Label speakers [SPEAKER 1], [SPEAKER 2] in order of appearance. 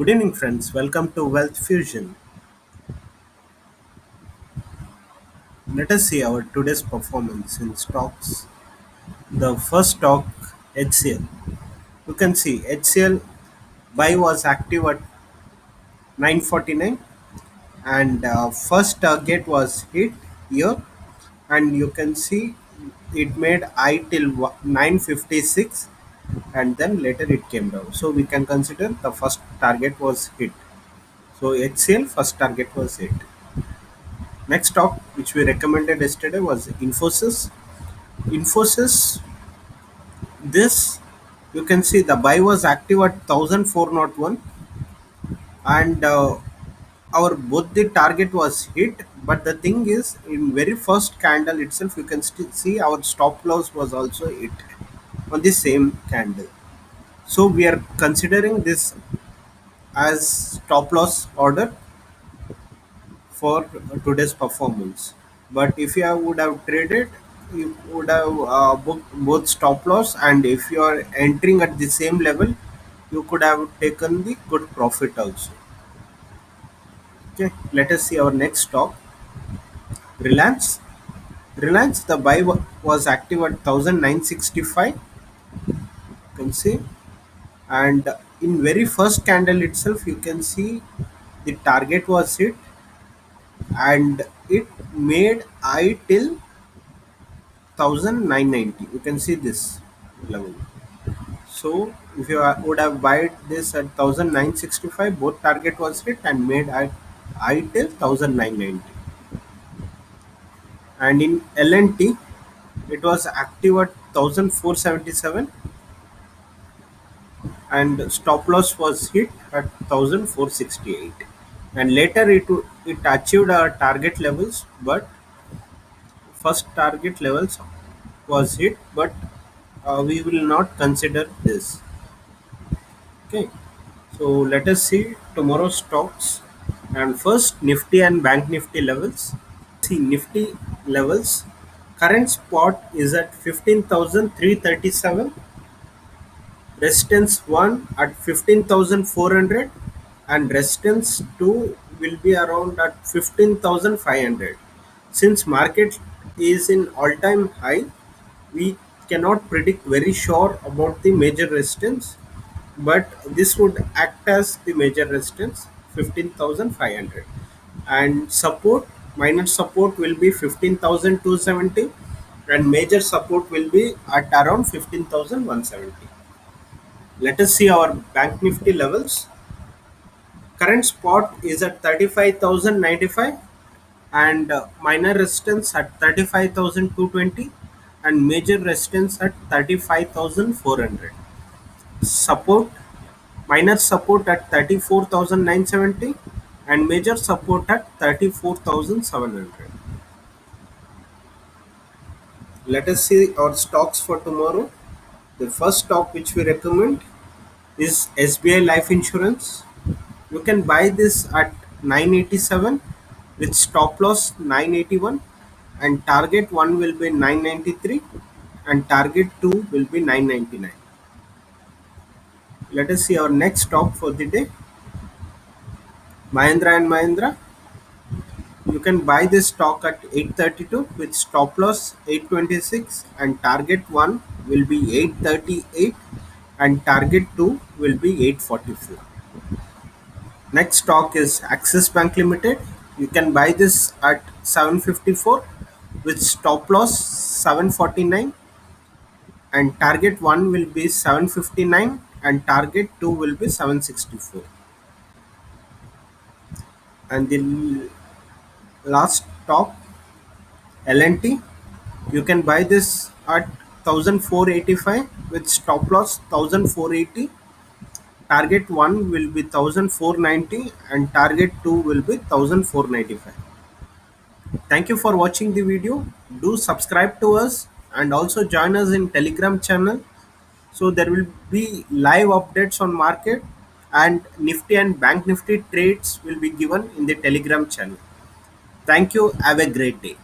[SPEAKER 1] Good evening, friends. Welcome to Wealth Fusion. Let us see our today's performance in stocks. The first stock, HCL. You can see HCL buy was active at 949 and first target was hit here, and you can see it made I till 956 and then later it came down. So we can consider the first target was hit. So HCL first target was hit. Next stock which we recommended yesterday was Infosys. Infosys, this you can see the buy was active at 1401 and our both the target was hit, but the thing is in very first candle itself you can still see our stop loss was also hit on the same candle. So we are considering this as stop loss order for today's performance. But if would have traded, you would have booked both stop loss, and if you are entering at the same level, you could have taken the good profit also. Okay, let us see our next stock, Reliance. Reliance, the buy was active at 1965. You can see, and in very first candle itself, you can see the target was hit, and it made I till 1990. You can see this level. So if you would have buy this at 1965, both target was hit and made at I till 1990. And in LNT, it was active at 1477 and stop loss was hit at 1468. And later it achieved our target levels, but first target levels was hit, but we will not consider this. Okay, so let us see tomorrow's stocks. And first, Nifty and Bank Nifty levels. See Nifty levels. Current spot is at 15,337. Resistance 1 at 15,400 and resistance 2 will be around at 15,500. Since market is in all-time high, we cannot predict very sure about the major resistance, but this would act as the major resistance 15,500, and support, minor support will be 15,270 and major support will be at around 15,170. Let us see our bank nifty levels. Current spot is at 35,095 and minor resistance at 35,220 and major resistance at 35,400. Support, minor support at 34,970 and major support at 34,700. Let us see our stocks for tomorrow. The first stock which we recommend is SBI Life Insurance. You can buy this at 987 with stop loss 981 and target 1 will be 993 and target 2 will be 999. Let us see our next stock for the day, Mahindra and Mahindra. You can buy this stock at 832 with stop loss 826 and target 1 will be 838 and target 2 will be 844. Next stock is Axis Bank Limited. You can buy this at 754 with stop loss 749 and target 1 will be 759 and target 2 will be 764. And the last stock, L&T, you can buy this at 1485 with stop loss 1480. Target 1 will be 1490 and target 2 will be 1495. Thank you for watching the video. Do subscribe to us and also join us in Telegram channel. So there will be live updates on market and Nifty and Bank Nifty trades will be given in the Telegram channel. Thank you. Have a great day.